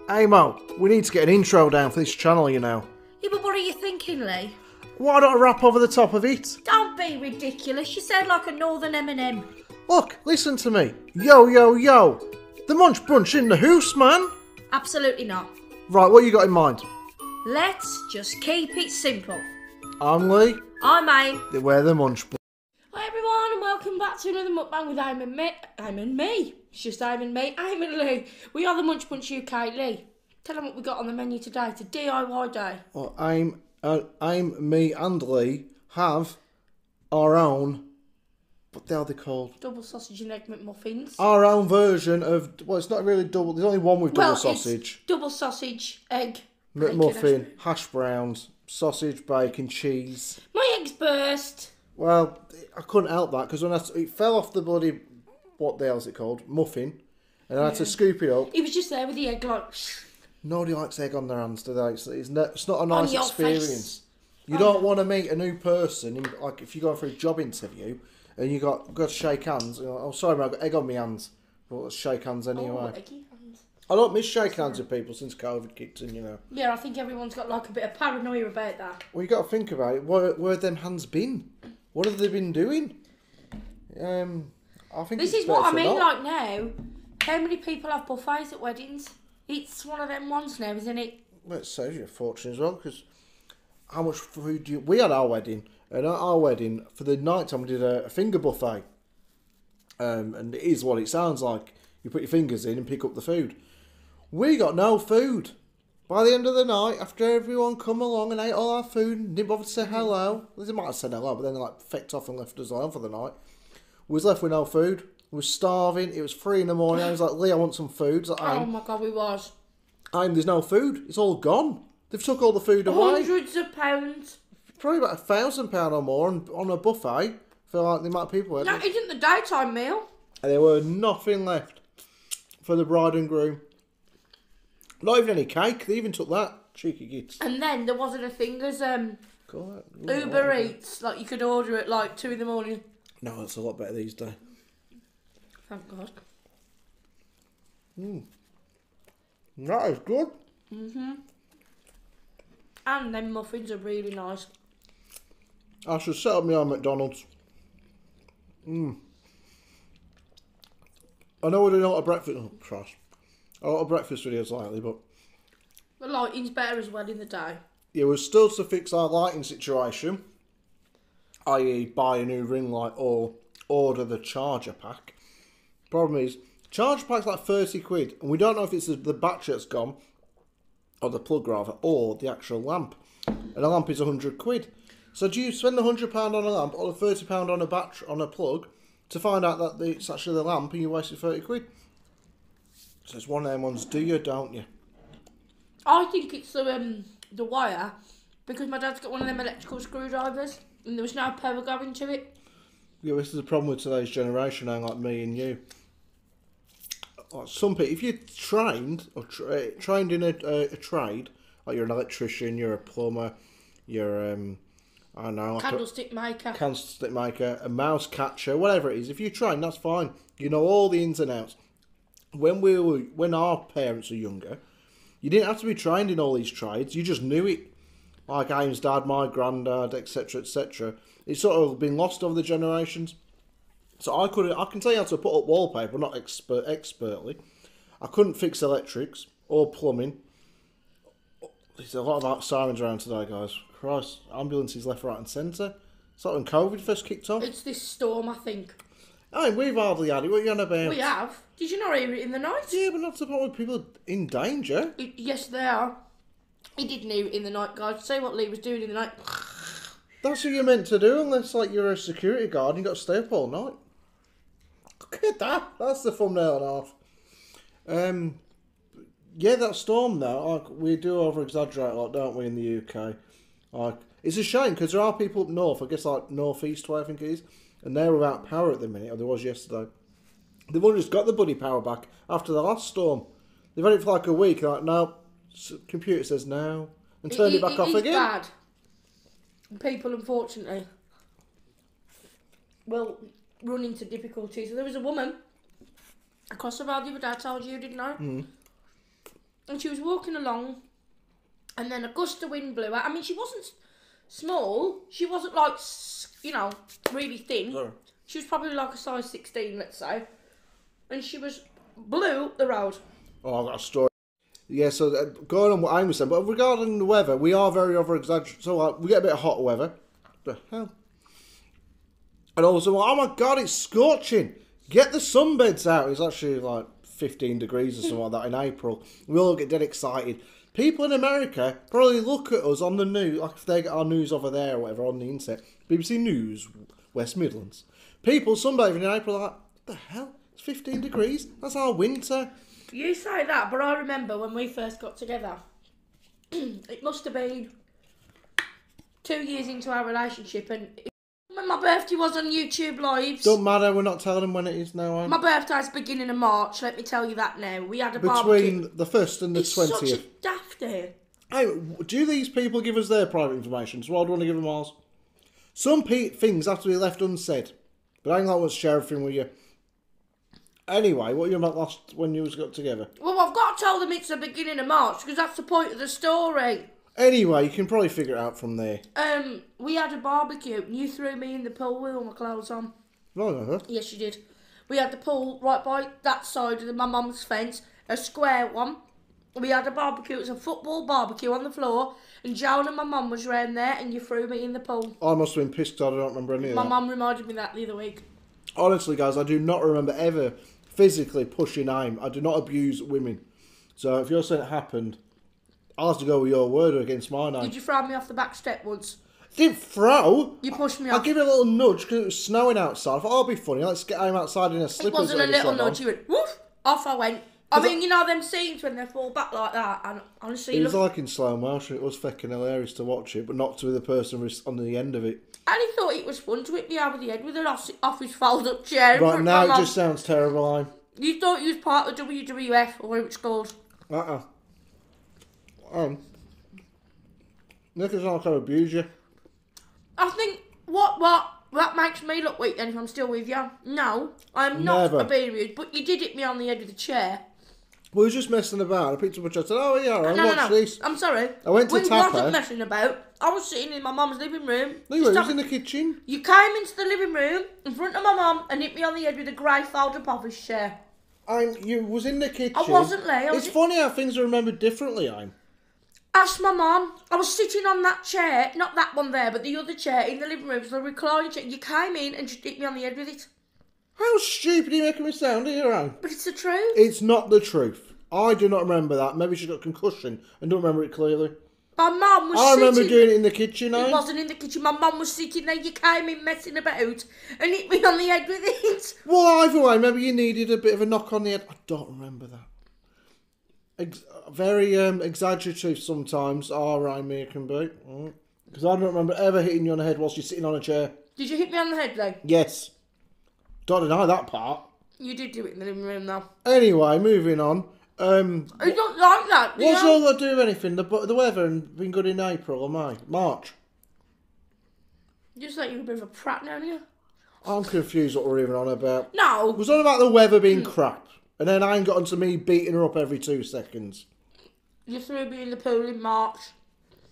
Hey Mo, we need to get an intro down for this channel, you know. Yeah, but what are you thinking, Lee? Why don't I rap over the top of it? Don't be ridiculous. You sound like a northern Eminem. Look, listen to me. Yo, yo, yo. The Munch Brunch in the house, man. Absolutely not. Right, what you got in mind? Let's just keep it simple. I'm Lee. I'm Aim. We're the Munch Brunch. Hi everyone and welcome back to another mukbang with Aim and me. It's just Aim and me, Aim and Lee. We are the Munch Bunch UK. Lee, tell them what we got on the menu today. It's a DIY day. Well, Aim, me and Lee have our own, what the hell are they called? Double sausage and egg McMuffins. Our own version of, well, it's not really double, there's only one with double sausage. It's double sausage, egg, McMuffin, hash browns, sausage, bacon, cheese. My eggs burst. Well, I couldn't help that because when it fell off the bloody, what the hell is it called? Muffin. And I had to scoop it up. He was just there with the egg like... Nobody likes egg on their hands, do they? It's not a nice your experience. face. You don't want to meet a new person, like if you're going for a job interview and you got to shake hands. You're like, oh, sorry, man, I've got egg on my hands. But let's shake hands anyway. Oh, eggy hands. I don't miss shaking hands with people since COVID kicked in, you know. Yeah, I think everyone's got like a bit of paranoia about that. Well, you got to think about it. Where have them hands been? What have they been doing? I think This is what I mean, like now. How many people have buffets at weddings? It's one of them ones now, isn't it? Well, it saves you a fortune as well, because how much food do you... We had our wedding, and at our wedding, for the night time, we did a finger buffet. And it is what it sounds like. You put your fingers in and pick up the food. We got no food. By the end of the night, after everyone come along and ate all our food and didn't bother to say hello, they might have said hello, but then they fecked off and left us alone for the night. We was left with no food. We was starving. It was 3 in the morning. I was like, Lee, I want some food. Like, Oh my God, we was. there's no food. It's all gone. They've took all the food away. Hundreds of pounds. Probably about £1,000 or more on a buffet for like the amount of people. That isn't the daytime meal. And there were nothing left for the bride and groom. Not even any cake. They even took that. Cheeky gits. And then there wasn't a thing as Cool. Uber Eats. Like you could order it like 2 in the morning. No, it's a lot better these days. Thank God. That is good. And them muffins are really nice. I should set up my own McDonald's. I know we're doing a lot of breakfast. Oh, Christ. A lot of breakfast videos lately, but The lighting's better as well in the day. yeah, we're still to fix our lighting situation, i.e. buy a new ring light or order the charger pack. Problem is, charger pack's like 30 quid, and we don't know if it's the battery that's gone, or the plug rather, or the actual lamp. And a lamp is 100 quid. So do you spend £100 on a lamp or £30 on a battery on a plug to find out that it's actually the lamp and you wasted 30 quid? So it's one of them ones, do you, don't you? I think it's the wire, because my dad's got one of them electrical screwdrivers and there was no power going to it. Yeah, this is the problem with today's generation, like me and you. Like some people, if you're trained or trained in a trade, like you're an electrician, you're a plumber, you're I don't know, Candlestick maker. Candlestick maker, a mouse catcher, whatever it is. If you're trained, that's fine. You know all the ins and outs. When our parents were younger, you didn't have to be trained in all these trades. You just knew it. Like Aim's dad, my granddad, etc., etc. It's sort of been lost over the generations. So I can tell you how to put up wallpaper, not expertly. I couldn't fix electrics or plumbing. There's a lot of sirens around today, guys. Christ, ambulances left, right, and centre. It's like when COVID first kicked off. It's this storm, I think. I mean, we've hardly had it. What are you on about? We have. Did you not hear it in the night? Yeah, but not to the point where people are in danger. Yes, they are. He didn't hear it in the night, guys. Say what Lee was doing in the night. That's what you're meant to do, unless like you're a security guard and you've got to stay up all night. Look at that. That's the thumbnail and half. Yeah, that storm though, like, we do over-exaggerate a lot, don't we, in the UK? Like, it's a shame, because there are people up north, I guess like north-east way I think it is, and they're without power at the minute, or there was yesterday. They've only just got the bloody power back after the last storm. They've had it for like a week, like, no, computer says no, and turned it back off again. It's bad. People, unfortunately, will run into difficulties. There was a woman across the road the other day, I told you, didn't I? and she was walking along, and then a gust of wind blew out. I mean, she wasn't small. She wasn't like, you know, really thin. Sorry. She was probably like a size 16, let's say. And she blew up the road. Oh, I've got a story. Yeah, so going on what I was saying, but regarding the weather, we are very over-exaggerated. So we get a bit of hot weather. The hell? And also, oh my God, it's scorching. Get the sunbeds out. It's actually like 15 degrees or something like that in April. We all get dead excited. People in America probably look at us on the news, like if they get our news over there or whatever on the internet. BBC News, West Midlands. People sunbathing in April are like, what the hell? It's 15 degrees. That's our winter. You say that, but I remember when we first got together, it must have been 2 years into our relationship, and when my birthday was on YouTube Lives. Don't matter, we're not telling them when it is now. My birthday's beginning of March, let me tell you that now. We had a Between barbecue. the 1st and the It's 20th. such a daft day. Hey, do these people give us their private information? So I don't want to give them ours. Some things have to be left unsaid. But I ain't like to share everything with you. Anyway, what were you about when you got together? Well, I've got to tell them it's the beginning of March, because that's the point of the story. Anyway, you can probably figure it out from there. We had a barbecue, and you threw me in the pool with all my clothes on. No. Yes, you did. We had the pool right by that side of my mum's fence, a square one. We had a barbecue, it was a football barbecue on the floor, and Joan and my mum was round there, and you threw me in the pool. I must have been pissed because I don't remember any of that. My mum reminded me that the other week. Honestly, guys, I do not remember ever physically pushing aim. I do not abuse women. So if you're saying it happened, I'll have to go with your word against mine. Did you throw me off the back step once? Didn't throw. You pushed me I'll off. give you a little nudge because it was snowing outside. I thought, oh, it'll be funny. Let's get aim outside in a It slippers. wasn't a lady little said on. nudge, you went, woof, off I went. I mean, you know them scenes when they fall back like that, and honestly, It was look, like in slow motion. It was fucking hilarious to watch it, but not to be the person on the end of it. and he thought it was fun to hit me over the head with an off his fold-up chair. in Right, front now of it my mum. just sounds terrible, I'm. You thought you was part of the WWF, or whatever it's called. Nick is not going to abuse you. I think, that makes me look weak then if I'm still with you. No, I'm not Never. being rude, but you did hit me on the head with the chair. We were just messing about. I picked up a chair. I said, oh, yeah, I No, watched this. I'm sorry. I went to we tap wasn't her. messing about. I was sitting in my mum's living room. No, you were. It was in the kitchen. You came into the living room in front of my mum and hit me on the head with a grey fold-up office chair. You was in the kitchen. I wasn't there. It's funny how things are remembered differently, I'm. Ask my mum. I was sitting on that chair, not that one there, but the other chair in the living room, so the reclining chair. You came in and just hit me on the head with it. How stupid are you making me sound here, I'm? But it's the truth. It's not the truth. I do not remember that. Maybe she got concussion and don't remember it clearly. My mum was I sitting... remember doing it in the kitchen, It I'm. wasn't in the kitchen. My mum was sitting there. You came in messing about and hit me on the head with it. Well, either way, maybe you needed a bit of a knock on the head. I don't remember that. Very exaggerative sometimes, me can be. Because I don't remember ever hitting you on the head whilst you're sitting on a chair. Did you hit me on the head then? Yes. Don't deny that part. You did do it in the living room though. Anyway, moving on. I don't like that. do What's you? all got to do with anything? The weather and been good in April or May? March? Just like you're a bit of a prat now, you? I'm confused what we're even on about. No. It was on about the weather being crap. And then I ain't got onto me beating her up every 2 seconds. You threw me in the pool in March.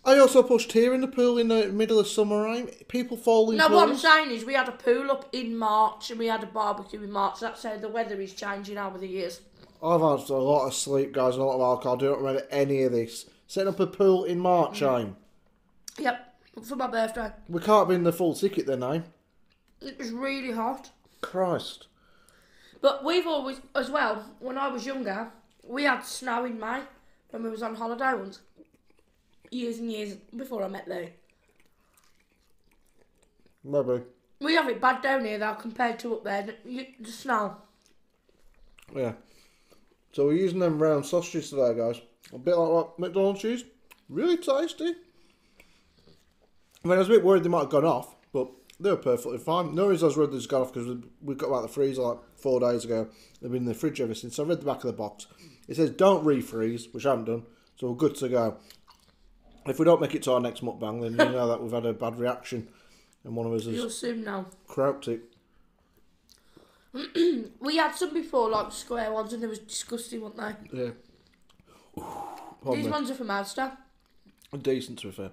I also pushed here in the pool in the middle of summer, right? People fall in No, what I'm pools. saying is we had a pool up in March and we had a barbecue in March. That's how the weather is changing over the years. I've had a lot of sleep, guys, and a lot of alcohol. I don't remember any of this. Setting up a pool in March, I'm. Yep, for my birthday. We can't be in the full ticket then, I'm. It was really hot. Christ. But we've always, as well, when I was younger, we had snow in May when we was on holiday once. Years and years before I met Lou. Maybe. We have it bad down here though compared to up there. The snow. Yeah. So we're using them round sausages today, guys. A bit like what McDonald's cheese. Really tasty. I mean, I was a bit worried they might have gone off, but they were perfectly fine. No reason I was worried they'd gone off because we got them out of the freezer like 4 days ago. They've been in the fridge ever since. So I read the back of the box. It says don't refreeze, which I haven't done. So we're good to go. If we don't make it to our next mukbang, then you know that we've had a bad reaction. And one of us You'll has soon know. croaked it. We had some before, like square ones, and they was disgusting, weren't they? Yeah. These ones are from Asda. Decent, to be fair.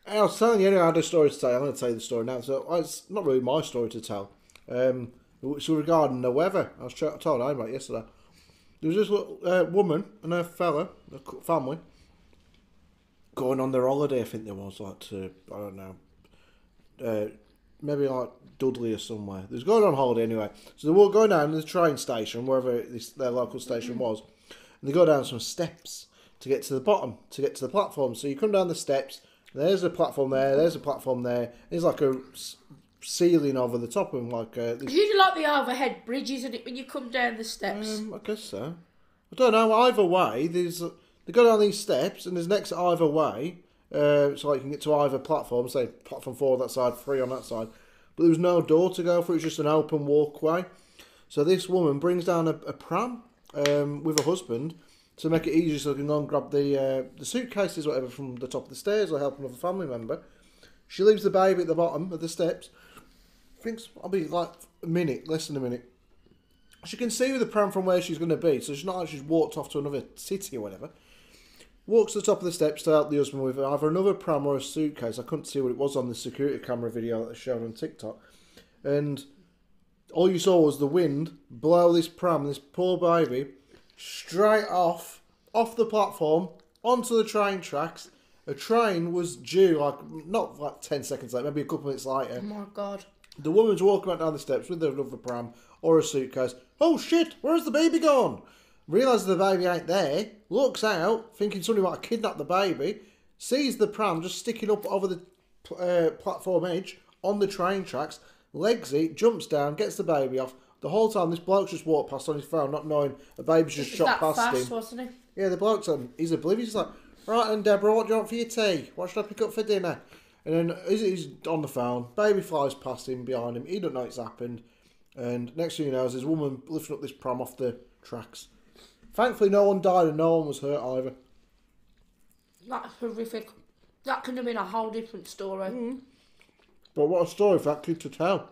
I was telling you, anyway, I had a story to tell. I'm going to tell you the story now. So it's not really my story to tell. It's regarding the weather. I told Anne about it yesterday. There was this little, woman and her fella, a family, going on their holiday. I think there was like to, I don't know, maybe like Dudley or somewhere. They was going on holiday anyway. So they were going down to the train station, wherever their local station was, and they go down some steps to get to the bottom, to get to the platform. So you come down the steps. There's a platform there. There's a platform there. There's like a ceiling over the top of them, like. It's usually like the overhead bridge, isn't it? When you come down the steps. I guess so. I don't know. Either way, they go down these steps, and there's next either way, so like you can get to either platform. Say platform 4 on that side, 3 on that side. But there was no door to go through. It was just an open walkway. So this woman brings down a pram with her husband to make it easier, so they can go and grab the suitcases, or whatever, from the top of the stairs, or help another family member. She leaves the baby at the bottom of the steps. Thinks I'll be like a minute, less than a minute. She can see with the pram from where she's going to be, so she's not like she's walked off to another city or whatever. Walks to the top of the steps to help the husband with either another pram or a suitcase. I couldn't see what it was on the security camera video that they showed on TikTok. And all you saw was the wind blow this pram, this poor baby, straight off the platform, onto the train tracks. A train was due, like, not like 10 seconds late, maybe a couple minutes later. Oh my God. The woman's walking back down the steps with another pram or a suitcase. Oh shit, where's the baby gone? Realises the baby ain't there, looks out, thinking somebody might have kidnapped the baby, sees the pram just sticking up over the platform edge on the train tracks, legs it, jumps down, gets the baby off. The whole time this bloke's just walked past on his phone, not knowing a baby's just shot past fast, him. Wasn't he? Yeah, the bloke's he's oblivious. He's like, right then, Deborah, what do you want for your tea? What should I pick up for dinner? And then he's on the phone, baby flies past him, behind him, he don't know it's happened. And next thing you know, there's this woman lifting up this pram off the tracks. Thankfully, no one died and no one was hurt either. That's horrific. That could have been a whole different story. But what a story for that kid to tell.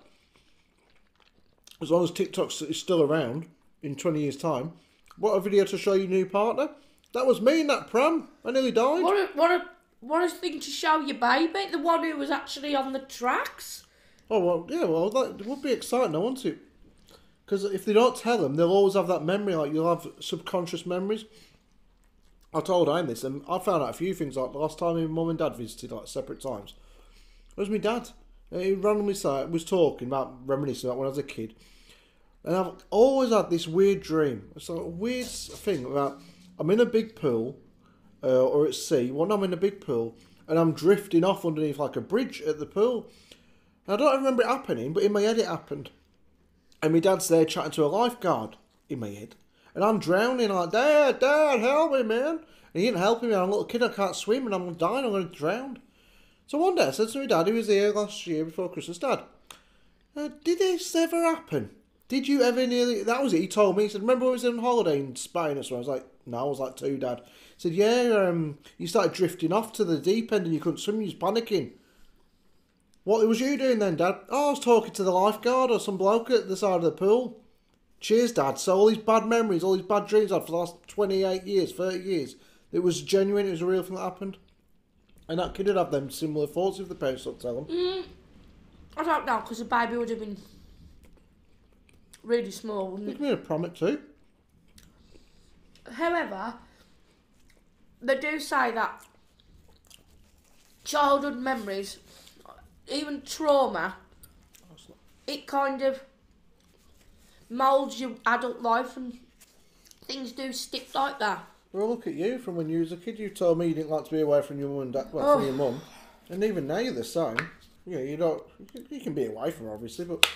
As long as TikTok is still around in 20 years' time, what a video to show your new partner. That was me in that pram. I nearly died. What a thing to show your baby, the one who was actually on the tracks. Oh, well, yeah, well, that would be exciting, wouldn't it? Because if they don't tell them, they'll always have that memory, like you'll have subconscious memories. I told Anne this, and I found out a few things, like the last time my mum and dad visited, like separate times. It was my dad. He randomly was talking about, reminiscing about when I was a kid. And I've always had this weird dream. It's like a weird thing about, I'm in a big pool, or at sea. One I'm in a big pool, and I'm drifting off underneath like a bridge at the pool. And I don't remember it happening, but in my head it happened. And my dad's there chatting to a lifeguard in my head. And I'm drowning, like, Dad, help me, man. And he didn't help me, I'm a little kid, I can't swim, and I'm dying, I'm going to drown. So one day I said to my dad, who was here last year before Christmas, Dad, did this ever happen? Did you ever nearly... That was it, he told me. He said, remember when we was on holiday in Spain or so? I was like, no, I was like 2, Dad. He said, yeah, you started drifting off to the deep end and you couldn't swim, you was panicking. What was you doing then, Dad? Oh, I was talking to the lifeguard or some bloke at the side of the pool. Cheers, Dad. So all these bad memories, all these bad dreams I had for the last 28 years, 30 years, it was genuine, it was a real thing that happened. And that kid would have them similar thoughts if the parents don't tell them. I don't know, because the baby would have been really small, wouldn't it? Give me a promise too. However, they do say that childhood memories, even trauma, it kind of moulds your adult life and things do stick like that. Well, look at you. From when you was a kid, you told me you didn't like to be away from your mum and dad, well, from your mum. And even now you're the same. Yeah, you don't... You can be away from her, obviously, but...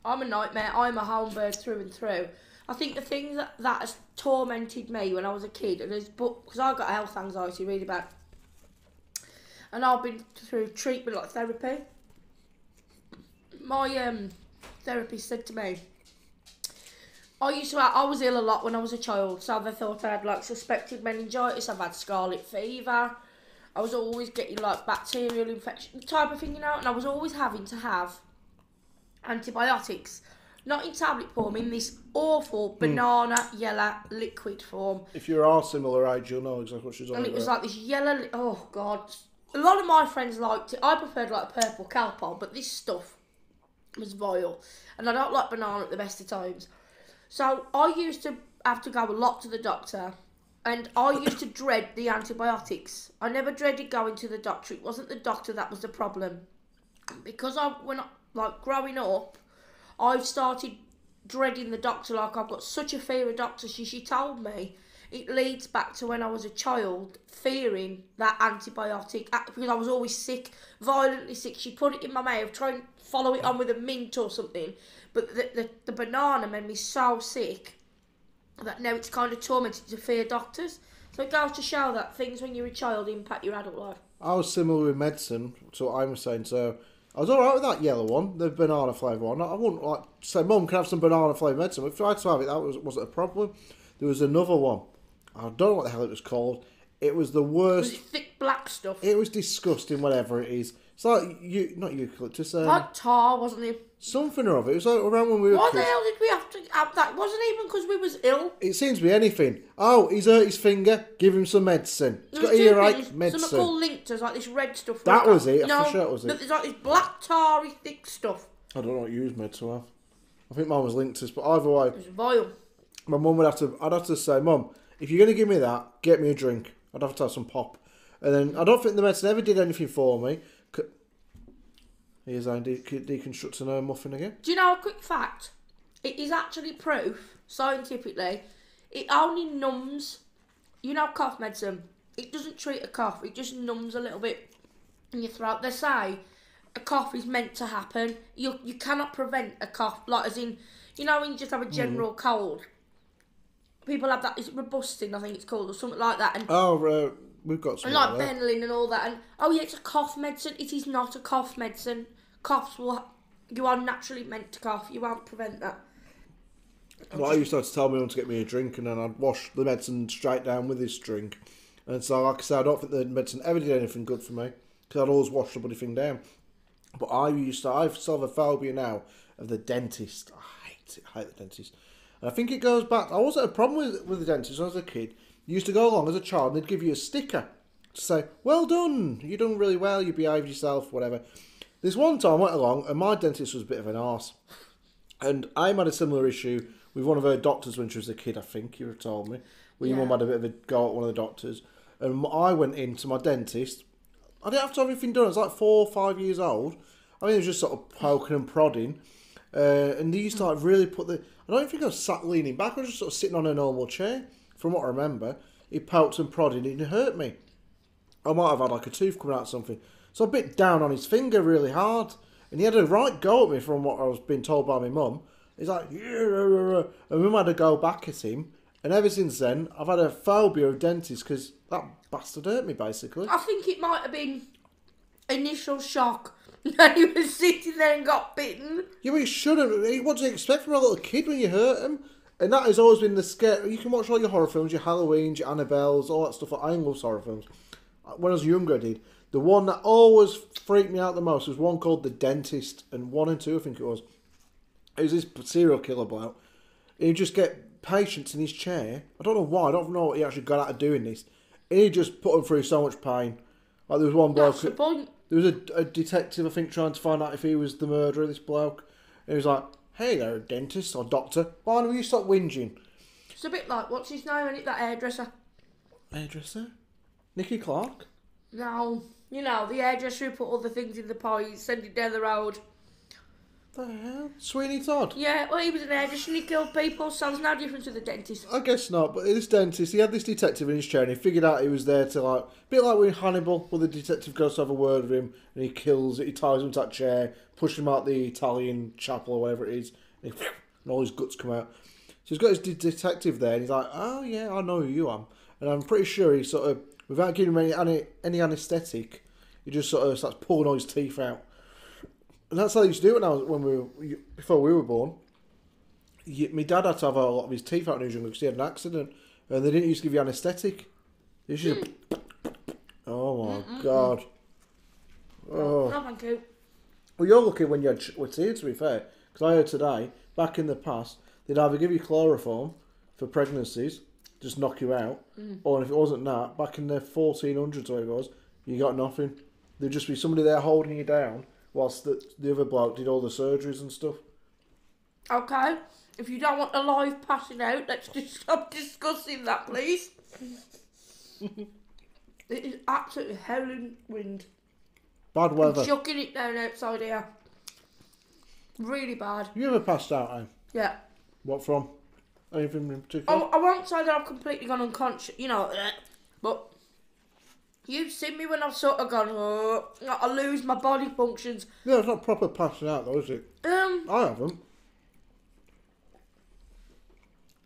I'm a nightmare. I'm a homebird through and through. I think the thing that has tormented me when I was a kid, and because I got health anxiety really bad, and I've been through treatment like therapy. My therapist said to me, I was ill a lot when I was a child, so they thought I had like suspected meningitis, I've had scarlet fever, I was always getting like bacterial infection, type of thing, you know, and I was always having to have antibiotics Not in tablet form, in this awful banana yellow liquid form. If you're our similar age, you'll know exactly what she's on And about. it was like this yellow, oh God. A lot of my friends liked it. I preferred like a purple Calpol, but this stuff was vile. And I don't like banana at the best of times. So I used to have to go a lot to the doctor. And I used to dread the antibiotics. I never dreaded going to the doctor. It wasn't the doctor that was the problem. Because growing up, I've started dreading the doctor. Like, I've got such a fear of doctors. She told me it leads back to when I was a child, fearing that antibiotic, because I was always sick, violently sick. She put it in my mouth, try and follow it on with a mint or something. But the banana made me so sick that now it's kind of tormented to fear doctors. So it goes to show that things when you're a child impact your adult life. I was similar with medicine to what I was saying, so I was alright with that yellow one, the banana flavour one. I wouldn't like say, Mum, can I have some banana flavoured medicine? If I had to have it, that wasn't a problem. There was another one. I don't know what the hell it was called. It was the worst. Was it thick black stuff? It was disgusting, whatever it is. It's like, not eucalyptus. Like tar, wasn't it? Something or other. It was like around when we were Why kids. the hell did we have to have that? It wasn't even because we was ill. It seems to be anything. Oh, he's hurt his finger. Give him some medicine. He's got There's two earache. things. Medicine. Something called linctors, like this red stuff. That was it. No, I'm sure it was it. but there's like this black tarry thick stuff. I don't know what you use med to have. I think mine was Linctus, but either way, It was vile. my mum would have to. I'd have to say, Mum, if you're going to give me that, get me a drink. I'd have to have some pop. And then I don't think the medicine ever did anything for me. Here's Andy deconstructing a muffin again. Do you know a quick fact? It is actually proof, scientifically, it only numbs, cough medicine. It doesn't treat a cough, it just numbs a little bit in your throat. They say a cough is meant to happen. You cannot prevent a cough, like as in, when you just have a general cold. People have that, is it Robustin, I think it's called, or something like that. And we've got some. and like Benylin and all that. And it's a cough medicine. It is not a cough medicine. Coughs you are naturally meant to cough. You won't prevent that. Well, I used to have to tell my mum to get me a drink, and then I'd wash the medicine straight down with this drink. And so, like I said, I don't think the medicine ever did anything good for me, because I'd always wash the bloody thing down. But I still have a phobia now of the dentist. I hate it. I hate the dentist. And I think it goes back. I wasn't a problem with the dentist when I was a kid. You used to go along as a child, and they'd give you a sticker to say, "Well done, you're doing really well, you behaved yourself, whatever." This one time I went along, and my dentist was a bit of an arse. And I had a similar issue with one of her doctors when she was a kid, I think you have told me. Where your mum had a bit of a go at one of the doctors. And I went in to my dentist. I didn't have to have anything done. I was like 4 or 5 years old. I mean, it was just sort of poking and prodding. And he used to like really put the... I don't think I was sat leaning back. I was just sort of sitting on a normal chair. From what I remember, he poked and prodded and it hurt me. I might have had like a tooth coming out or something. So I bit down on his finger really hard. And he had a right go at me from what I was being told by my mum. He's like... And mum had to go back at him. And ever since then, I've had a phobia of dentists because that bastard hurt me, basically. I think it might have been initial shock that he was sitting there and got bitten. Yeah, but you shouldn't. What do you expect from a little kid when you hurt him? And that has always been the scare. You can watch all your horror films, your Halloweens, your Annabelles, all that stuff. I love horror films. When I was younger, I did. The one that always freaked me out the most was one called The Dentist, and 1 and 2, I think it was. It was this serial killer bloke. He'd just get patients in his chair. I don't know why. I don't know what he actually got out of doing this. And he just put them through so much pain. Like there was one bloke. That's the point. There was a detective, I think, trying to find out if he was the murderer, this bloke. And he was like, "Hey there, dentist or doctor. Why don't you stop whinging?" It's a bit like, what's his name, isn't it, that hairdresser? Hairdresser? Nicky Clark? No. You know, the hairdresser who put all the things in the pie, send it down the road. The hell? Sweeney Todd? Yeah, well, he was an hairdresser and he killed people, so there's no difference with the dentist. I guess not, but this dentist, he had this detective in his chair and he figured out he was there to like, a bit like with Hannibal, where the detective goes to have a word with him and he kills it, he ties him to that chair, pushes him out the Italian chapel or whatever it is, and all his guts come out. So he's got his detective there and he's like, "Oh yeah, I know who you are." And I'm pretty sure he sort of, without giving him any anaesthetic, he just sort of starts pulling all his teeth out. And that's how they used to do it before we were born. My dad had to have a lot of his teeth out when he was younger because he had an accident. And they didn't used to give you anaesthetic. They used to... Oh my God. Oh. No, thank you. Well, you're lucky when you had teeth, to be fair. Because I heard today, back in the past, they'd either give you chloroform for pregnancies, just knock you out, or if it wasn't that, back in the 1400s or it was, you got nothing. There'd just be somebody there holding you down whilst the other bloke did all the surgeries and stuff. Okay, if you don't want the live passing out, let's just stop discussing that, please. It is absolutely howling wind. Bad weather. I'm chucking it down outside here. Really bad. You ever passed out, eh? Yeah. What from? Anything in particular? I won't say that I've completely gone unconscious, but you've seen me when I've sort of gone, I lose my body functions. Yeah, it's not proper passing out though, is it? I haven't.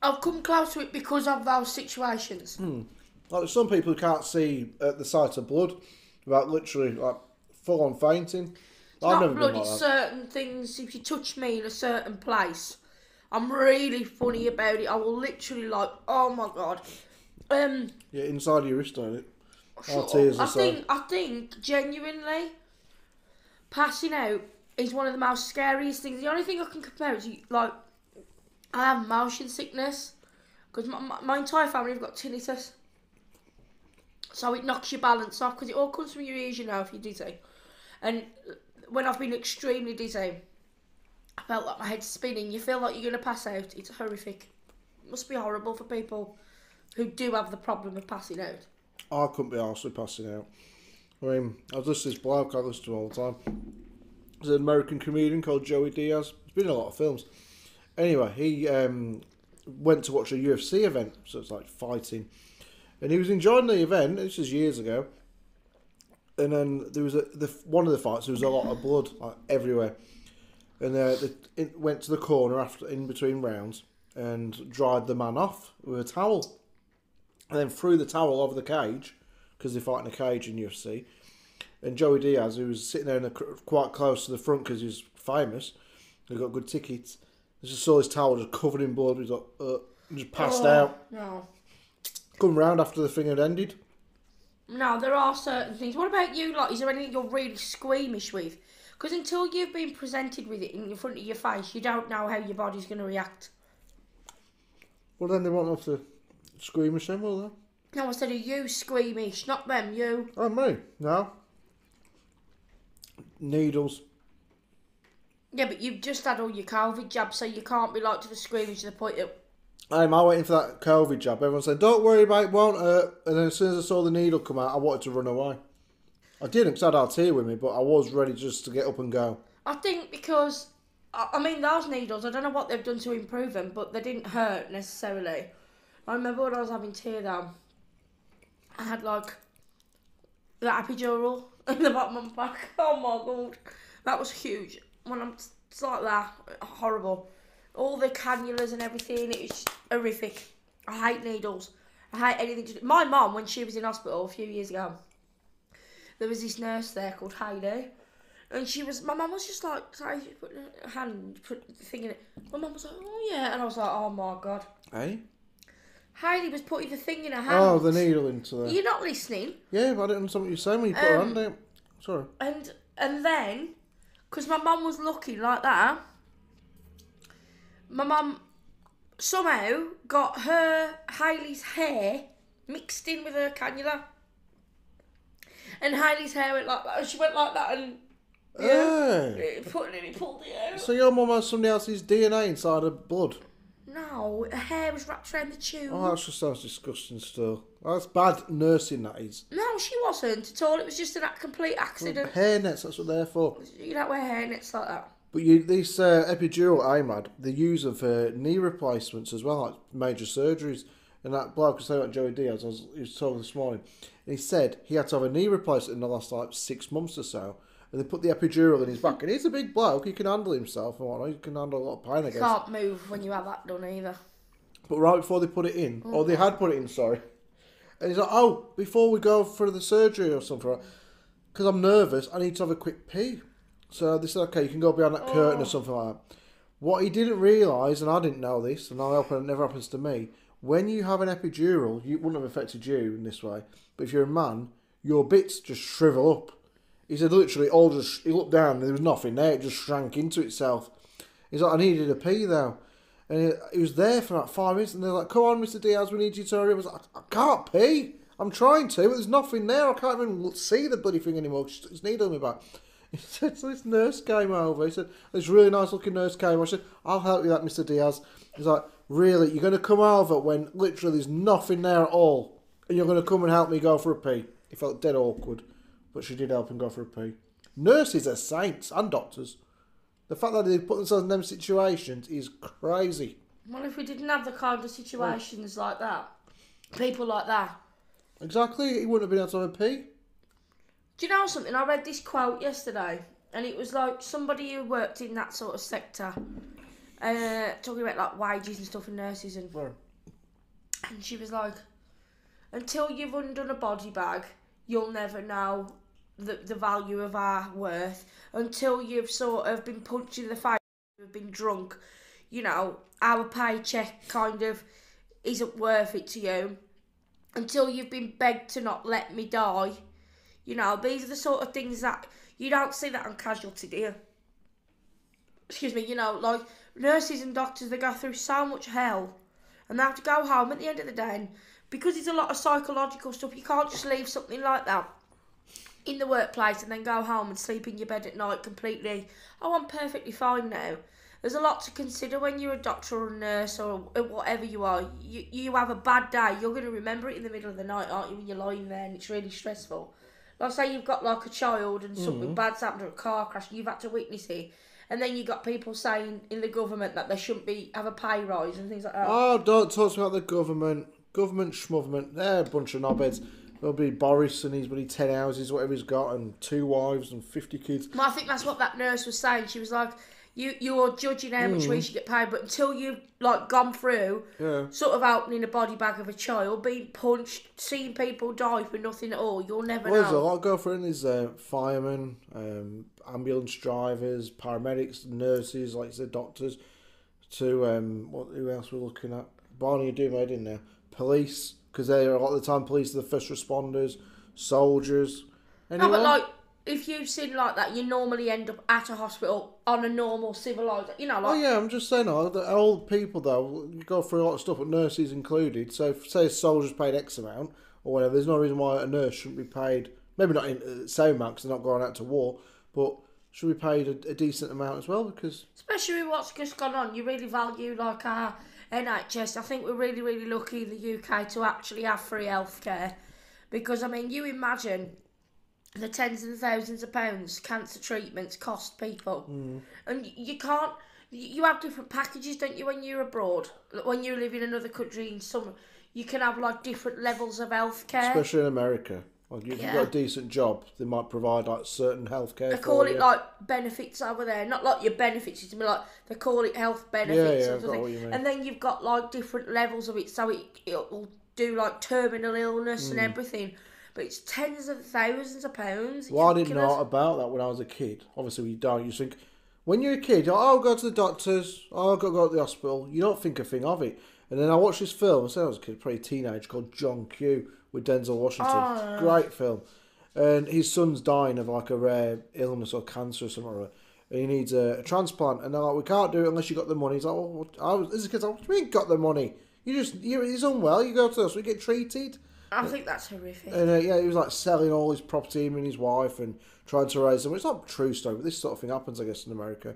I've come close to it because of those situations. Like some people can't see at the sight of blood without literally like full on fainting. I've never Not been bloody like that. certain things. If you touch me in a certain place, I'm really funny about it. I will literally like, oh my god. Yeah, inside your wrist, don't it? Shut tears up. aside. I think genuinely, passing out is one of the most scariest things. The only thing I can compare it to, like, I have motion sickness because my entire family have got tinnitus. So it knocks your balance off because it all comes from your ears, if you're dizzy. And when I've been extremely dizzy, I felt like my head's spinning. You feel like you're going to pass out. It's horrific. It must be horrible for people who do have the problem of passing out. I couldn't be arsed with passing out. I mean, I was listening to this bloke I listen to all the time. There's an American comedian called Joey Diaz. He's been in a lot of films. Anyway, he went to watch a UFC event, so it's like fighting. And he was enjoying the event, this was years ago. And then there was one of the fights, there was a lot of blood like, everywhere. And it went to the corner in between rounds and dried the man off with a towel. And then threw the towel over the cage, because they fight in a cage in UFC. And Joey Diaz, who was sitting there quite close to the front because he was famous, he got good tickets, I just saw his towel just covered in blood. He's like, just passed out. No. Come round after the thing had ended. No, there are certain things. What about you? Like, is there anything you're really squeamish with? Because until you've been presented with it in front of your face, you don't know how your body's going to react. Well, then they won't have to squeamish them, will they? No, I said, are you squeamish? Not them, you. Oh, me? No. Needles. Yeah, but you've just had all your COVID jabs, so you can't be like to the squeamish to the point of... I waiting for that COVID jab. Everyone said, don't worry about it, it won't hurt. And then as soon as I saw the needle come out, I wanted to run away. I didn't because I had RT with me, but I was ready just to get up and go. I think because... I mean, those needles, I don't know what they've done to improve them, but they didn't hurt necessarily. I remember when I was having tear down, I had like the epidural in the bottom of my back. Oh my god, that was huge. When it's like that, horrible. All the cannulas and everything, it was horrific. I hate needles. I hate anything to do. My mum, when she was in hospital a few years ago, there was this nurse there called Heidi. And my mum was just like, sorry, put her hand, put the thing in it. My mum was like, oh yeah. And I was like, oh my god. Hey? Heidi was putting the thing in her hand. Oh, the needle into there. You're not listening. Yeah, but I didn't understand what you're saying when you put her hand out. Sorry. And then, because my mum was looking like that, my mum somehow got Hailey's hair mixed in with her cannula. And Hailey's hair went like that. And she went like that and... Yeah. It pulled it out. So your mum has somebody else's DNA inside her blood? No, her hair was wrapped around the tube. Oh, that just sounds disgusting still. That's bad nursing, that is. No, she wasn't at all. It was just a complete accident. Hair nets, that's what they're for. You don't wear hair nets like that. But these epidural I'm had, they use them for knee replacements as well, like major surgeries. And that bloke was saying about Joey Diaz, he was talking this morning, and he said he had to have a knee replacement in the last like 6 months or so. And they put the epidural in his back. And he's a big bloke, he can handle himself and whatnot. He can handle a lot of pain, I guess. Can't move when you have that done either. But right before they put it in, or they had put it in, sorry. And he's like, oh, before we go for the surgery or something, because I'm nervous, I need to have a quick pee. So they said, okay, you can go behind that curtain or something like that. What he didn't realise, and I didn't know this, and I hope it never happens to me, when you have an epidural, it wouldn't have affected you in this way, but if you're a man, your bits just shrivel up. He said literally, he looked down and there was nothing there, it just shrank into itself. He's like, I needed a pee though. And he was there for like 5 minutes, and they're like, come on, Mr. Diaz, we need you to hurry up. I was like, I can't pee. I'm trying to, but there's nothing there. I can't even see the bloody thing anymore. His needle in my back. He said, so this nurse came over. He said, this really nice looking nurse came over. I said, I'll help you with that, Mr. Diaz. He's like, really? You're going to come over when literally there's nothing there at all? And you're going to come and help me go for a pee? He felt dead awkward, but she did help him go for a pee. Nurses are saints, and doctors. The fact that they put themselves in them situations is crazy. Well, if we didn't have the kind of situations like that, people like that. Exactly, he wouldn't have been able to have a pee. Do you know something? I read this quote yesterday, and it was like somebody who worked in that sort of sector, talking about like wages and stuff and nurses, and she was like, until you've undone a body bag, you'll never know the value of our worth. Until you've sort of been punched in the face, you've been drunk, you know, our paycheck kind of isn't worth it to you. Until you've been begged to not let me die. You know, these are the sort of things that you don't see that on Casualty, do you? Excuse me, you know, like nurses and doctors, they go through so much hell, and they have to go home at the end of the day, and because it's a lot of psychological stuff, you can't just leave something like that in the workplace and then go home and sleep in your bed at night completely, oh, I'm perfectly fine now. There's a lot to consider when you're a doctor or a nurse or whatever you are. You have a bad day, you're going to remember it in the middle of the night, aren't you, when you're lying there and it's really stressful. Like say you've got like a child and something bad's happened or a car crash and you've had to witness it, and then you got people saying in the government that they shouldn't have a pay rise and things like that. Oh, don't talk about the government. Government schmovernment. They're a bunch of knobheads. There'll be Boris and his bloody 10 houses, whatever he's got, and 2 wives and 50 kids. Well, I think that's what that nurse was saying. She was like, you're judging how much we should get paid, but until you've like gone through sort of opening a body bag of a child, being punched, seeing people die for nothing at all, you'll never know. There's a lot go for it. There's firemen, ambulance drivers, paramedics, nurses, like you said, doctors, to who else we're looking at? Barney Dume in there. Police, because they're a lot of the time police are the first responders, soldiers. Anyone? No, but like, if you've seen like that, you normally end up at a hospital on a normal civilised, you know, like... Oh yeah, I'm just saying, the old people though, you go through a lot of stuff, but nurses included. So if, say a soldier's paid X amount, or whatever, there's no reason why a nurse shouldn't be paid, maybe not in the same amount because they're not going out to war, but should be paid a decent amount as well, because... Especially with what's just gone on, you really value like our NHS. I think we're really, really lucky in the UK to actually have free healthcare, because, I mean, you imagine... the tens and thousands of pounds cancer treatments cost people. And you can't... You have different packages, don't you, when you're abroad? When you live in another country, in some, you can have, like, different levels of healthcare. Especially in America. Like, if you've got a decent job, they might provide, like, certain healthcare. They call it, like, benefits over there. Not like your benefits, it's like, they call it health benefits. Yeah, I've got what you mean. And then you've got, like, different levels of it, so it'll do, like, terminal illness and everything. But it's tens of thousands of pounds. Well, I didn't know about that when I was a kid. Obviously, you don't. You think, when you're a kid, I'll go to the doctors, I'll go to the hospital. You don't think a thing of it. And then I watched this film, I said I was a kid, probably a teenager, called John Q with Denzel Washington. Oh. Great film. And his son's dying of like a rare illness or cancer or something like that. And he needs a transplant. And they're like, we can't do it unless you got the money. He's like, this kid's like, what do you mean got the money? He's unwell, you go to us, we get treated. I think that's horrific. And he was like selling all his property, him and his wife, and trying to raise them. It's not a true story, but this sort of thing happens, I guess, in America.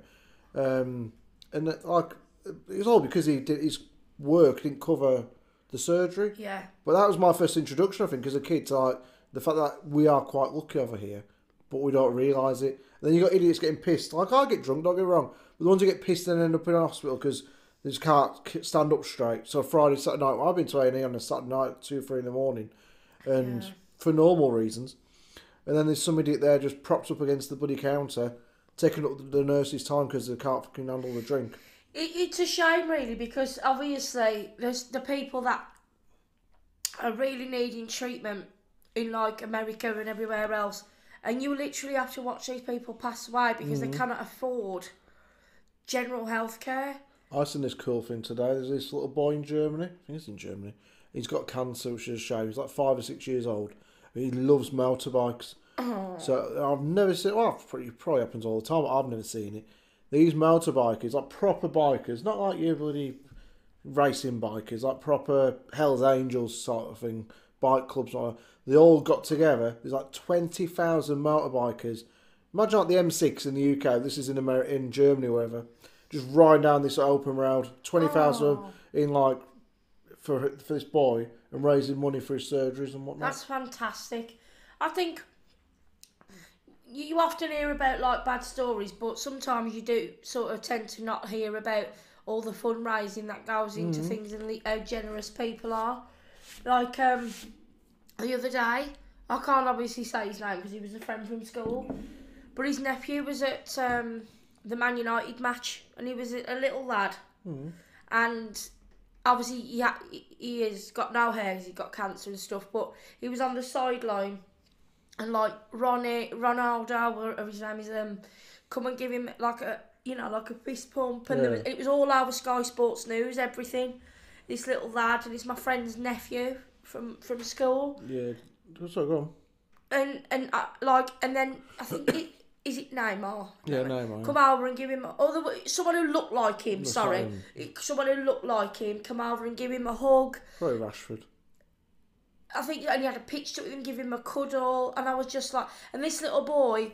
And like, it was all because his work didn't cover the surgery. Yeah. But that was my first introduction, I think, as a kid, to like the fact that we are quite lucky over here, but we don't realise it. And then you got idiots getting pissed. Like, I get drunk, don't get me wrong, but the ones who get pissed and end up in a hospital because they just can't stand up straight. So Friday, Saturday night, I've been to A&E on a Saturday night, 2 or 3 in the morning, and for normal reasons. And then there's some idiot there just props up against the bloody counter, taking up the nurse's time because they can't fucking handle the drink. It's a shame, really, because obviously there's the people that are really needing treatment in like America and everywhere else, and you literally have to watch these people pass away because they cannot afford general health care. I seen this cool thing today. There's this little boy in Germany. I think it's in Germany. He's got cancer, which is a shame. He's like 5 or 6 years old. He loves motorbikes. Oh. So I've never seen... Well, it probably happens all the time, but I've never seen it. these motorbikers, like proper bikers, not like your bloody racing bikers, like proper Hell's Angels sort of thing, bike clubs, like that. They all got together. There's like 20,000 motorbikers. Imagine like the M6 in the UK. This is in America, in Germany, or wherever. Just riding down this open road. 20,000 in like for this boy and raising money for his surgeries and whatnot. That's fantastic. I think you often hear about like bad stories, but sometimes you do sort of tend to not hear about all the fundraising that goes into things and how generous people are. Like the other day, I can't obviously say his name because he was a friend from school, but his nephew was at the Man United match, and he was a little lad, and obviously he has got no hair because he's got cancer and stuff, but he was on the sideline, and like Ronaldo, or his name is, come and give him like a fist pump, and it was all over Sky Sports News, everything. This little lad, and it's my friend's nephew from school. Yeah, that's what go on. And then I think is it Neymar? Yeah, Neymar. Come over and give him someone who looked like him. Someone who looked like him. Come over and give him a hug. Probably Rashford. I think, and he had a picture with him, give him a cuddle, and I was just like, and this little boy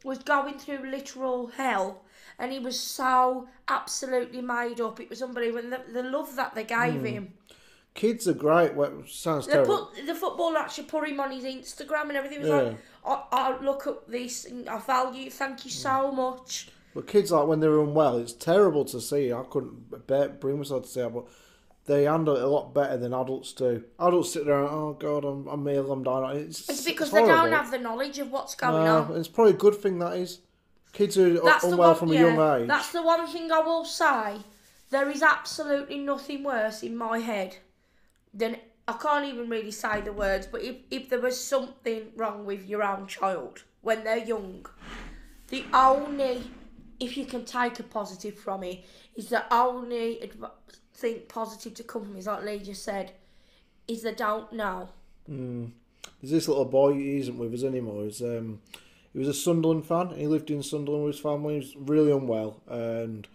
was going through literal hell, and he was so absolutely made up. It was unbelievable. And the love that they gave him. Kids are great. Well, sounds terrible. The footballer actually put him on his Instagram and everything. It was like, I look at this and I value you. Thank you so much. But kids, like when they're unwell, it's terrible to see. I couldn't bring myself to say it, but they handle it a lot better than adults do. Adults sit there and, oh God, I'm ill, I'm dying. It's because they don't have the knowledge of what's going on. It's probably a good thing that is. Kids are unwell from a young age. That's the one thing I will say. There is absolutely nothing worse in my head than, I can't even really say the words, but if there was something wrong with your own child when they're young, the only, if you can take a positive from it, is the only thing positive to come from it, like Lee just said, is they don't know. There's this little boy, he isn't with us anymore. He was a Sunderland fan. He lived in Sunderland with his family. He was really unwell. And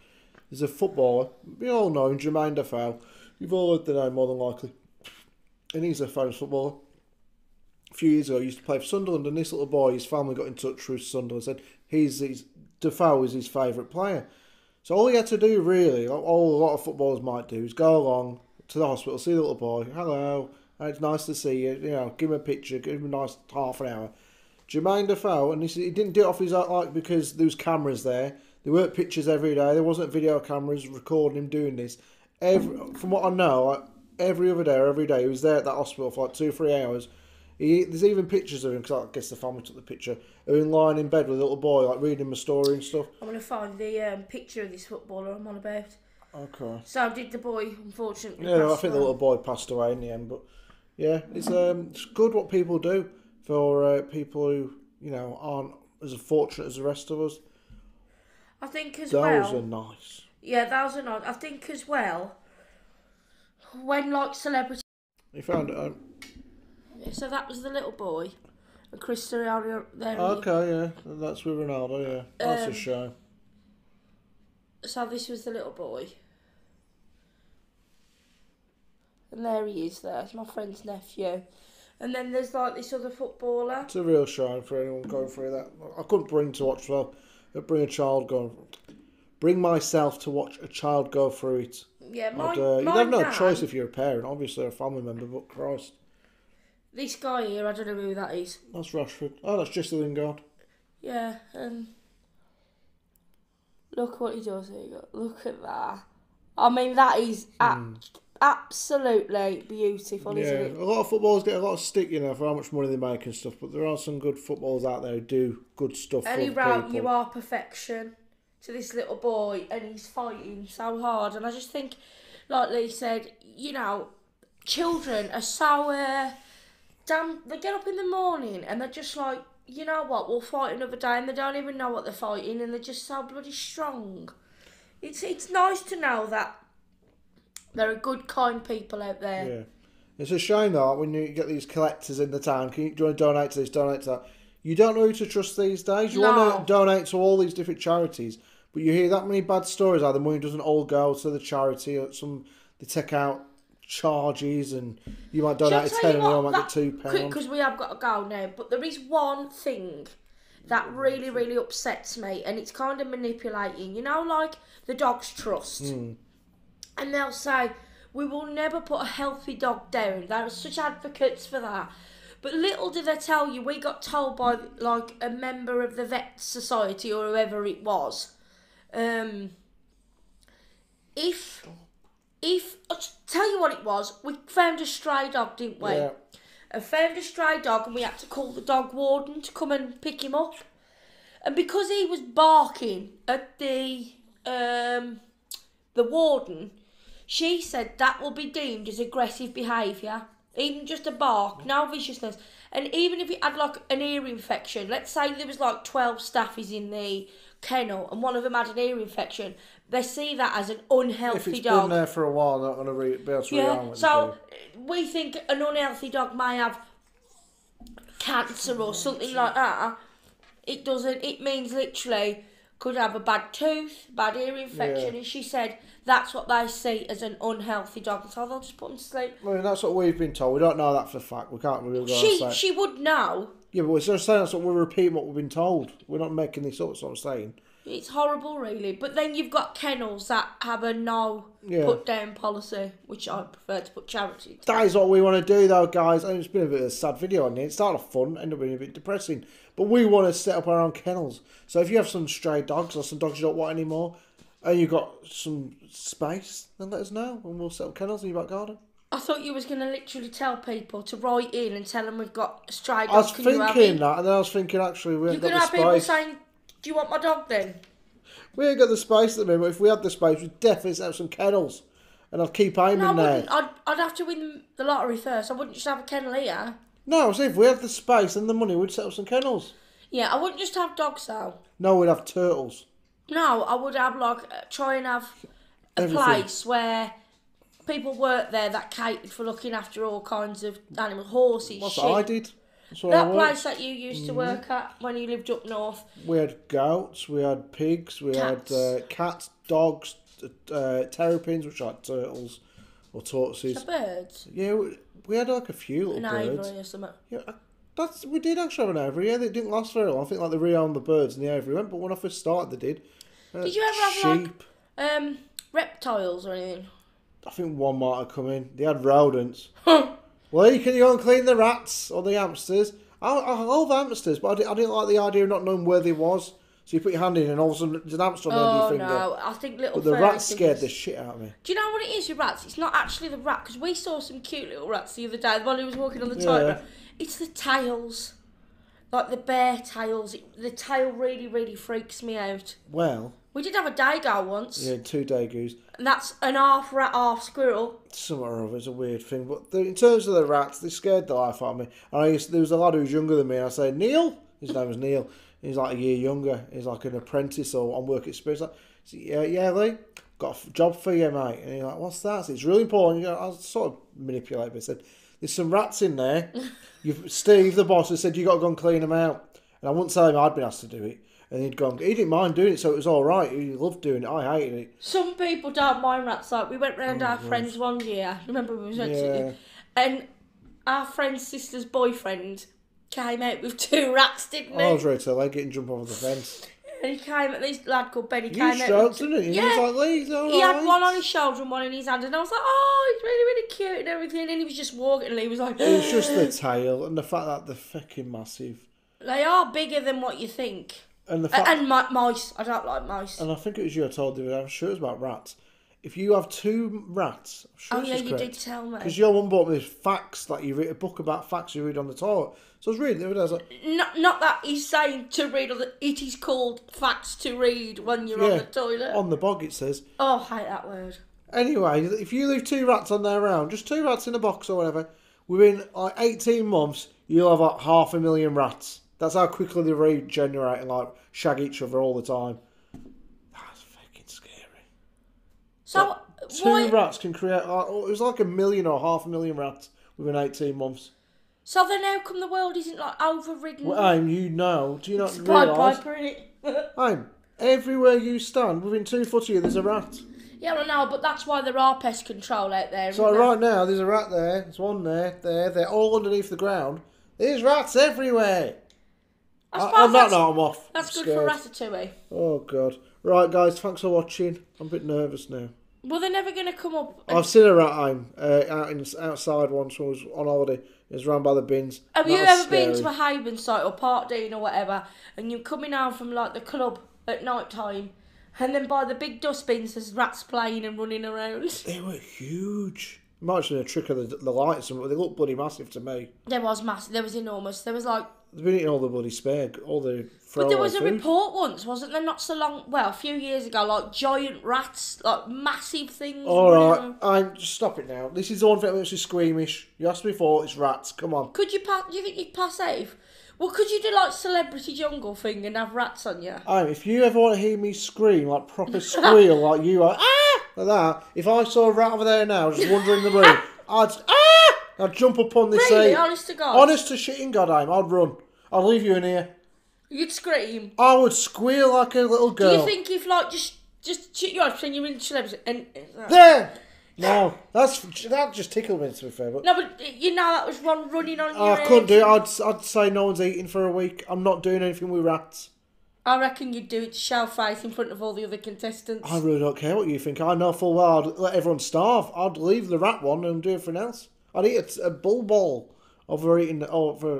there's a footballer, we all know him, Jermaine Defoe. You've all heard the name more than likely. And he's a famous footballer. A few years ago, he used to play for Sunderland, and this little boy, his family got in touch with Sunderland and said Defoe is his favourite player. So all he had to do, really, like all a lot of footballers might do, is go along to the hospital, see the little boy, hello, it's nice to see you, give him a picture, give him a nice half an hour. Jermaine Defoe, and he didn't do it off his own, like, because there was cameras there. There weren't pictures every day. There wasn't video cameras recording him doing this. From what I know, every other day or every day, he was there at that hospital for like 2 or 3 hours. There's even pictures of him, because I guess the family took the picture, of him lying in bed with a little boy, like reading him a story and stuff. I'm going to find the picture of this footballer I'm on about. Okay. So did the boy, unfortunately. Yeah, I think the little boy passed away in the end, but yeah, it's good what people do for people who, aren't as fortunate as the rest of us. I think as those are nice. Yeah, those are nice. I think as well, when like celebrities... You found it out. Yeah, so that was the little boy. And Cristiano there. Okay, yeah. That's with Ronaldo, yeah. That's a shame. So this was the little boy. And there he is there. It's my friend's nephew. And then there's like this other footballer. It's a real shame for anyone going through that. I couldn't bring to watch bring myself to watch a child go through it. Yeah, you'd have no choice if you're a parent, obviously, or a family member, but Christ. This guy here, I don't know who that is. That's Rashford. Oh, that's Jesse Lingard. Yeah, look what he does here. Look at that. I mean, that is absolutely beautiful, isn't it? Yeah, a lot of footballers get a lot of stick, for how much money they make and stuff, but there are some good footballers out there who do good stuff and for he wrote, people. "You are perfection," to this little boy, and he's fighting so hard. And I just think, like Lee said, children are so... they get up in the morning and they're just like, you know what, we'll fight another day, and they don't even know what they're fighting, and they're just so bloody strong. It's nice to know that there are good, kind people out there. Yeah. It's a shame, though, when you get these collectors in the town, do you want to donate to this, donate to that? You don't know who to trust these days. You want to donate to all these different charities, But you hear that many bad stories how the money doesn't all go to the charity, or they take out charges, and you might donate a tenner and you might get £2. Because we have got to go now, but there is one thing that really, really upsets me, and it's kind of manipulating. You know, like the Dogs Trust. And they'll say, we will never put a healthy dog down. They're such advocates for that. But little do they tell you, we got told by like a member of the Vet Society or whoever it was, I'll tell you what it was, we found a stray dog, didn't we? Yeah. I found a stray dog and we had to call the dog warden to come and pick him up. And because he was barking at the warden, she said that will be deemed as aggressive behaviour. Even just a bark, no viciousness. And even if he had like an ear infection, let's say there was like 12 staffies in the kennel and one of them had an ear infection, they see that as an unhealthy dog. If it's been there for a while, they're not going to be able to react. Yeah, so we think an unhealthy dog may have cancer or something like that. It doesn't. It means literally could have a bad tooth, bad ear infection, and she said that's what they see as an unhealthy dog, so they'll just put them to sleep. I mean, that's what we've been told. We don't know that for a fact. We can't really go and say. She would know. Yeah, but we're just saying that's what we're repeating what we've been told. We're not making this up, that's what I'm saying. It's horrible, really. But then you've got kennels that have a no put down policy, which I prefer to put charity to. That is what we want to do, though, guys. I mean, it's been a bit of a sad video on here. It started off fun, ended up being a bit depressing. But we want to set up our own kennels. So if you have some stray dogs or some dogs you don't want anymore, and you've got some space, then let us know, and we'll set up kennels in your back garden. I thought you was going to literally tell people to write in and tell them we've got a stray dog. I was thinking that, and then I was thinking, actually, we ain't got the space. You're going to have people saying, do you want my dog then? We ain't got the space at the moment. If we had the space, we'd definitely set up some kennels. And I'd keep aiming there. I'd have to win the lottery first. I wouldn't just have a kennel here. No, I was saying, if we had the space and the money, we'd set up some kennels. Yeah, I wouldn't just have dogs though. No, we'd have turtles. No, I would have try and have a place where people work there that catered for looking after all kinds of animals, horses, That's sheep. what I did. That place that you used to work at when you lived up north. We had goats, we had pigs, we had cats, dogs, terrapins, which are like turtles or tortoises. The birds? Yeah, we had like a few little birds. An aviary or something. Yeah, we did actually have an aviary. Yeah, they didn't last very long. I think like they reowned the birds and the aviary went, but when I first started, they did. Did you ever have sheep? like reptiles or anything? I think one might have come in. They had rodents. Well, you can go and clean the rats or the hamsters. I love hamsters, but I didn't like the idea of not knowing where they was. So you put your hand in and all of a sudden there's an hamster on the end of your finger. No, I think little But the rats scared the shit out of me. Do you know what it is with rats? It's not actually the rat, because we saw some cute little rats the other day, the one who was walking on the tightrope. It's the tails. Like the bare tails. The tail really, really freaks me out. Well... We did have a dago once. Yeah, 2 dagoos. And that's an half rat, half squirrel. Something or other, it's a weird thing. But in terms of the rats, they scared the life out of me. And there was a lad who was younger than me, and I said, Neil? His name was Neil. He's like a year younger. He's like an apprentice or on work experience. Like, yeah, Lee, got a job for you, mate. And he's like, what's that? I said, it's really important. I was sort of manipulated, but I said, there's some rats in there. Steve, the boss, has said, you got to go and clean them out. And I wouldn't tell him I'd been asked to do it. And he'd gone, he didn't mind doing it, so it was all right. He loved doing it. I hated it. Some people don't mind rats. Like, we went round our friends one year. Remember we went to and our friend's sister's boyfriend came out with 2 rats, didn't he? I was ready to leg it and jump over the fence. And he came, this lad called Ben, he you came out. Stroked, didn't he? Yeah. He was like, Lee's all he right. had one on his shoulder and one in his hand, and I was like, oh, he's really, really cute and everything. And he was just walking, and he was like, it was just the tail and the fact that they're fucking massive. They are bigger than what you think. And the fact, mice. I don't like mice. And I think it was you I told you, I'm sure it was about rats. If you have 2 rats, I'm sure you did tell me. Because your one bought me facts, like you read a book about facts you read on the toilet. So I was reading it, I was like... Not that he's saying to read, it is called facts to read when you're on the toilet. On the bog it says. Oh, I hate that word. Anyway, if you leave 2 rats on there around, just 2 rats in a box or whatever, within like 18 months, you'll have like 500,000 rats. That's how quickly they regenerate and like shag each other all the time. That's fucking scary. So like, 2 rats can create. It was like 1 million or 500,000 rats within 18 months. So then, how come the world isn't like overridden? Well, Aim, you know, do you not it's realise? Pied Piper, innit? Aim, Everywhere you stand, within 2 foot of you, there's a rat. Yeah, I know, but that's why there are pest control out there. So right now, there's a rat there. There's one there. They're all underneath the ground. There's rats everywhere. I'm off. That's good for Ratatouille. Oh, God. Right, guys, thanks for watching. I'm a bit nervous now. Well, they're never going to come up. I've seen a rat outside once when I was on holiday. It was run by the bins. Have you ever been to a Haven site or Park Dean or whatever, and you're coming out from like the club at night time, and then by the big dustbins there's rats playing and running around? They were huge. It might have been a trick of the lights, but they looked bloody massive to me. There was massive. There was enormous. There was like... They've been eating all the bloody spare, all the But there was a food. report once, wasn't there, not so long... Well, a few years ago, like giant rats, like massive things. Alright, just stop it now. This is the one thing that makes me squeamish. You asked me before, it's rats. Come on. Could you pass... Do you think you'd pass safe? Well, could you do like Celebrity Jungle thing and have rats on you? If you ever want to hear me scream, like proper squeal, like you are, like that, if I saw a rat over there now, just wandering the room, I'd jump up on the seat. Really? Honest to God? Honest to shitting God, I'd run. I'd leave you in here. You'd scream? I would squeal like a little girl. Do you think if like, just shut your eyes, pretend you're in Celebrity and... There! No, that just tickled me, to be fair. But No, but you know that was one running on your I couldn't do head. it. I'd say no one's eating for a week. I'm not doing anything with rats. I reckon you'd do it to show face in front of all the other contestants. I really don't care what you think. I know full well I'd let everyone starve. I'd leave the rat one and do everything else. I'd eat a bull ball over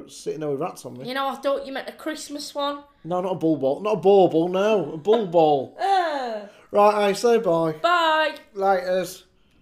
sitting there with rats on me. You know, I thought you meant a Christmas one. No, not a bull ball. Not a bauble, no. A bull ball. Right, I say bye. Bye. Laters.